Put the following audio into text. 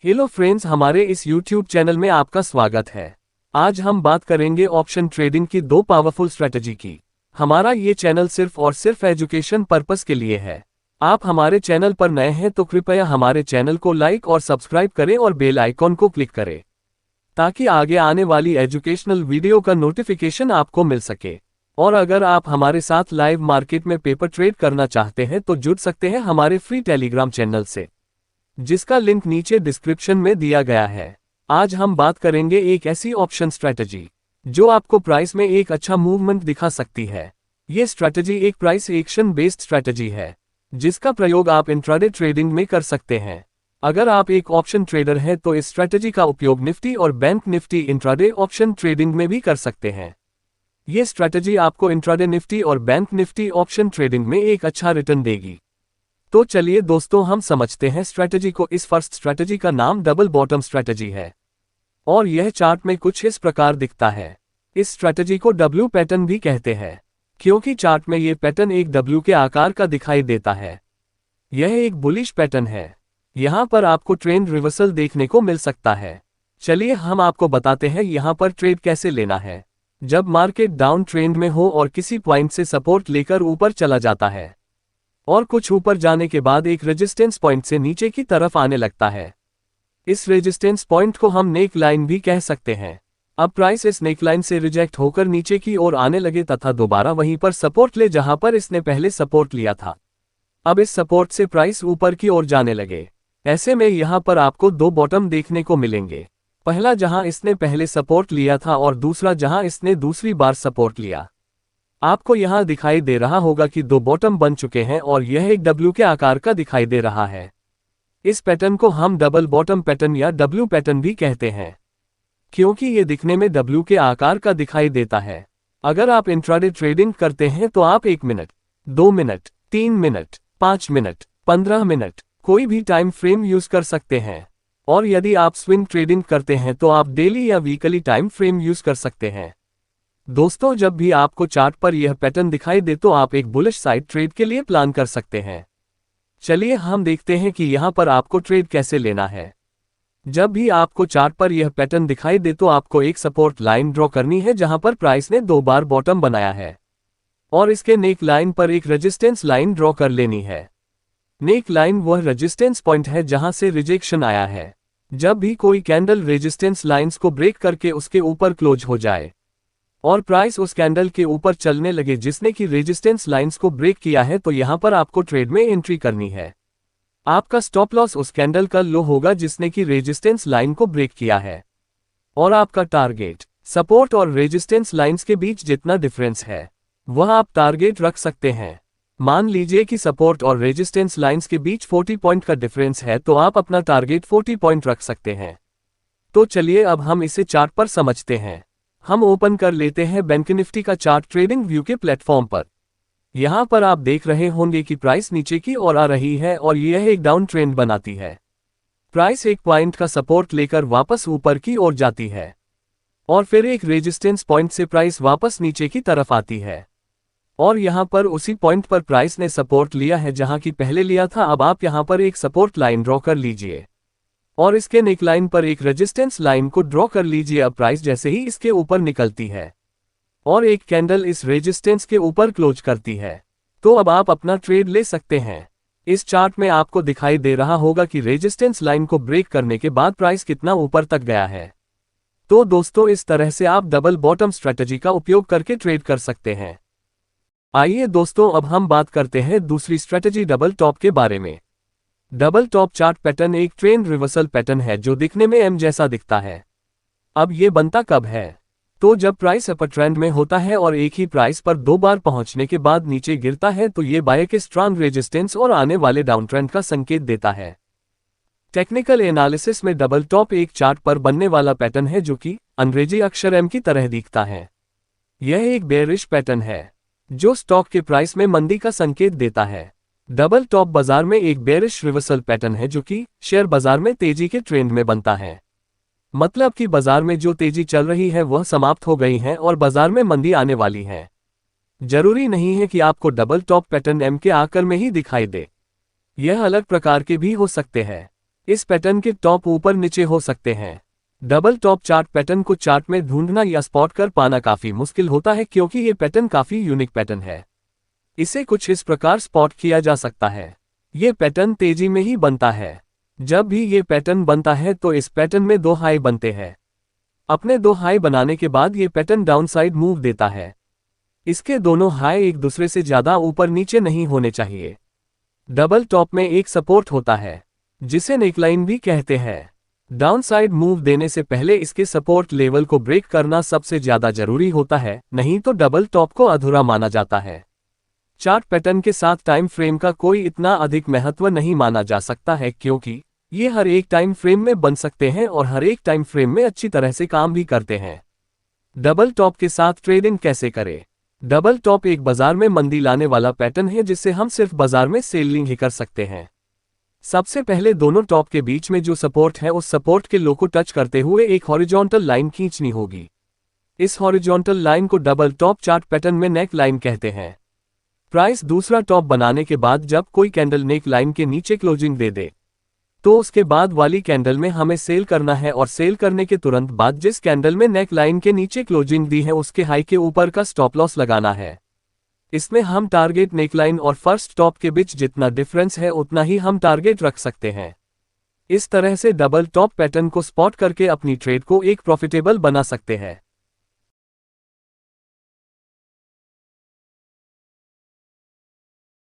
Hello friends, हमारे इस YouTube channel में आपका स्वागत है। आज हम बात करेंगे ऑप्शन ट्रेडिंग की दो पावरफुल स्ट्रेटजी की। हमारा ये चैनल सिर्फ और सिर्फ एजुकेशन पर्पस के लिए है। आप हमारे चैनल पर नए हैं तो कृपया हमारे चैनल को लाइक और सब्सक्राइब करें और बेल आइकॉन को क्लिक करें ताकि आगे आने वाली एजुकेशनल वीडियो का नोटिफिकेशन आपको मिल सके। और अगर आप हमारे साथ लाइव मार्केट में पेपर ट्रेड करना चाहते हैं तो जुड़ सकते हैं हमारे फ्री टेलीग्राम चैनल से, जिसका लिंक नीचे डिस्क्रिप्शन में दिया गया है। आज हम बात करेंगे एक ऐसी ऑप्शन स्ट्रैटेजी जो आपको प्राइस में एक अच्छा मूवमेंट दिखा सकती है। ये स्ट्रैटेजी एक प्राइस एक्शन बेस्ड स्ट्रैटेजी है जिसका प्रयोग आप इंट्राडे ट्रेडिंग में कर सकते हैं। अगर आप एक ऑप्शन ट्रेडर हैं तो इस स्ट्रैटेजी का उपयोग निफ्टी और bank Nifty intraday option trading में भी कर सकते हैं। ये स्ट्रैटेजी आपको इंट्राडे निफ्टी और बैंक निफ्टी ऑप्शन ट्रेडिंग में एक अच्छा रिटर्न देगी। तो चलिए दोस्तों, हम समझते हैं स्ट्रैटेजी को। इस फर्स्ट स्ट्रैटेजी का नाम डबल बॉटम स्ट्रैटेजी है और यह चार्ट में कुछ इस प्रकार दिखता है। इस स्ट्रैटेजी को डब्ल्यू पैटर्न भी कहते हैं क्योंकि चार्ट में यह पैटर्न एक डब्ल्यू के आकार का दिखाई देता है। यह एक बुलिश पैटर्न है। यहां पर आपको ट्रेंड रिवर्सल देखने को मिल सकता है। चलिए हम आपको बताते हैं यहां पर ट्रेड कैसे लेना है। जब मार्केट डाउन ट्रेंड में हो और किसी पॉइंट से सपोर्ट लेकर ऊपर चला जाता है और कुछ ऊपर जाने के बाद एक रेजिस्टेंस पॉइंट से नीचे की तरफ आने लगता है, इस रेजिस्टेंस पॉइंट को हम नेक लाइन भी कह सकते हैं। अब प्राइस इस नेक लाइन से रिजेक्ट होकर नीचे की ओर आने लगे तथा दोबारा वहीं पर सपोर्ट ले जहां पर इसने पहले सपोर्ट लिया था। अब इस सपोर्ट से प्राइस ऊपर की ओर जाने लगे। ऐसे में यहां पर आपको दो बॉटम देखने को मिलेंगे, पहला जहां इसने पहले सपोर्ट लिया था और दूसरा जहां इसने दूसरी बार सपोर्ट लिया। आपको यहां दिखाई दे रहा होगा कि दो बॉटम बन चुके हैं और यह एक डब्ल्यू के आकार का दिखाई दे रहा है। इस पैटर्न को हम डबल बॉटम पैटर्न या डब्ल्यू पैटर्न भी कहते हैं क्योंकि ये दिखने में डब्ल्यू के आकार का दिखाई देता है। अगर आप इंट्राडे ट्रेडिंग करते हैं तो आप 1 minute, 2 minute, 3 minute, 5 minute, 15 minute कोई भी टाइम फ्रेम यूज कर सकते हैं। और यदि आप स्विंग ट्रेडिंग करते हैं तो आप डेली या वीकली टाइम फ्रेम यूज कर सकते हैं। दोस्तों, जब भी आपको चार्ट पर यह पैटर्न दिखाई दे तो आप एक बुलिश साइड ट्रेड के लिए प्लान कर सकते हैं। चलिए हम देखते हैं कि यहां पर आपको ट्रेड कैसे लेना है। जब भी आपको चार्ट पर यह पैटर्न दिखाई दे तो आपको एक सपोर्ट लाइन ड्रॉ करनी है जहां पर प्राइस ने 2 बार बॉटम बनाया है और इसके नेक लाइन पर एक रेजिस्टेंस लाइन ड्रॉ कर लेनी है। नेक लाइन वह रेजिस्टेंस पॉइंट है जहां से रिजेक्शन आया है। जब भी कोई कैंडल रेजिस्टेंस लाइंस को ब्रेक करके उसके ऊपर क्लोज हो जाए और प्राइस उस कैंडल के ऊपर चलने लगे जिसने कि रेजिस्टेंस लाइंस को ब्रेक किया है तो यहां पर आपको ट्रेड में एंट्री करनी है। आपका स्टॉप लॉस उस कैंडल का लो होगा जिसने कि रेजिस्टेंस लाइन को ब्रेक किया है और आपका टारगेट सपोर्ट और रेजिस्टेंस लाइंस के बीच जितना डिफरेंस है वह आप टारगेट रख सकते हैं। मान लीजिए कि सपोर्ट और रेजिस्टेंस लाइंस के बीच 40 पॉइंट का डिफरेंस है तो आप अपना टारगेट 40 पॉइंट रख सकते हैं। तो चलिए अब हम इसे चार्ट पर समझते हैं। हम ओपन कर लेते हैं बैंक निफ्टी का चार्ट ट्रेडिंग व्यू के प्लेटफॉर्म पर। यहां पर आप देख रहे होंगे कि प्राइस नीचे की ओर आ रही है और यह एक डाउन ट्रेंड बनाती है। प्राइस एक पॉइंट का सपोर्ट लेकर वापस ऊपर की ओर जाती है और फिर एक रेजिस्टेंस पॉइंट से प्राइस वापस नीचे की तरफ आती है और यहां पर उसी पॉइंट पर प्राइस ने सपोर्ट लिया है जहां की पहले लिया था। अब आप यहां पर एक सपोर्ट लाइन ड्रॉ कर लीजिए और इसके नेक लाइन पर एक रेजिस्टेंस लाइन को ड्रॉ कर लीजिए। अब प्राइस जैसे ही इसके ऊपर निकलती है और एक कैंडल इस रेजिस्टेंस के ऊपर क्लोज करती है तो अब आप अपना ट्रेड ले सकते हैं। इस चार्ट में आपको दिखाई दे रहा होगा कि रेजिस्टेंस लाइन को ब्रेक करने के बाद प्राइस कितना ऊपर तक गया है। तो दोस्तों, इस तरह से आप डबल बॉटम स्ट्रैटेजी का उपयोग करके ट्रेड कर सकते हैं। आइए दोस्तों, अब हम बात करते हैं दूसरी स्ट्रैटेजी डबल टॉप के बारे में। डबल टॉप चार्ट पैटर्न एक ट्रेंड रिवर्सल पैटर्न है जो दिखने में एम जैसा दिखता है। अब ये बनता कब है? तो जब प्राइस अपर ट्रेंड में होता है और एक ही प्राइस पर 2 बार पहुंचने के बाद नीचे गिरता है तो ये बाय के स्ट्रांग रेजिस्टेंस और आने वाले डाउन ट्रेंड का संकेत देता है। टेक्निकल एनालिसिस में डबल टॉप एक चार्ट पर बनने वाला पैटर्न है जो कि अंग्रेजी अक्षर एम की तरह दिखता है। यह एक बेयरिश पैटर्न है जो स्टॉक के प्राइस में मंदी का संकेत देता है। डबल टॉप बाजार में एक बेयरिश रिवर्सल पैटर्न है जो कि शेयर बाजार में तेजी के ट्रेंड में बनता है। मतलब कि बाजार में जो तेजी चल रही है वह समाप्त हो गई है और बाजार में मंदी आने वाली है। जरूरी नहीं है कि आपको डबल टॉप पैटर्न एम के आकार में ही दिखाई दे, यह अलग प्रकार के भी हो सकते हैं। इस पैटर्न के टॉप ऊपर नीचे हो सकते हैं। डबल टॉप चार्ट पैटर्न को चार्ट में ढूंढना या स्पॉट कर पाना काफी मुश्किल होता है क्योंकि ये पैटर्न काफी यूनिक पैटर्न है। इसे कुछ इस प्रकार स्पॉट किया जा सकता है। ये पैटर्न तेजी में ही बनता है। जब भी ये पैटर्न बनता है तो इस पैटर्न में दो हाई बनते हैं। अपने दो हाई बनाने के बाद ये पैटर्न डाउनसाइड मूव देता है। इसके दोनों हाई एक दूसरे से ज्यादा ऊपर नीचे नहीं होने चाहिए। डबल टॉप में एक सपोर्ट होता है जिसे नेकलाइन भी कहते हैं। डाउनसाइड मूव देने से पहले इसके सपोर्ट लेवल को ब्रेक करना सबसे ज्यादा जरूरी होता है, नहीं तो डबल टॉप को अधूरा माना जाता है। चार्ट पैटर्न के साथ टाइम फ्रेम का कोई इतना अधिक महत्व नहीं माना जा सकता है क्योंकि ये हर एक टाइम फ्रेम में बन सकते हैं और हर एक टाइम फ्रेम में अच्छी तरह से काम भी करते हैं। डबल टॉप के साथ ट्रेडिंग कैसे करें? डबल टॉप एक बाजार में मंदी लाने वाला पैटर्न है जिससे हम सिर्फ बाजार में सेलिंग ही कर सकते हैं। सबसे पहले दोनों टॉप के बीच में जो सपोर्ट है उस सपोर्ट के लो को टच करते हुए एक हॉरिजॉन्टल लाइन खींचनी होगी। इस हॉरिजॉन्टल लाइन को डबल टॉप चार्ट पैटर्न में नेक लाइन कहते हैं। प्राइस दूसरा टॉप बनाने के बाद जब कोई कैंडल नेक लाइन के नीचे क्लोजिंग दे दे तो उसके बाद वाली कैंडल में हमें सेल करना है और सेल करने के तुरंत बाद जिस कैंडल में नेक लाइन के नीचे क्लोजिंग दी है उसके हाई के ऊपर का स्टॉप लॉस लगाना है। इसमें हम टारगेट नेकलाइन और फर्स्ट टॉप के बीच जितना डिफरेंस है उतना ही हम टारगेट रख सकते हैं। इस तरह से डबल टॉप पैटर्न को स्पॉट करके अपनी ट्रेड को एक प्रॉफिटेबल बना सकते हैं।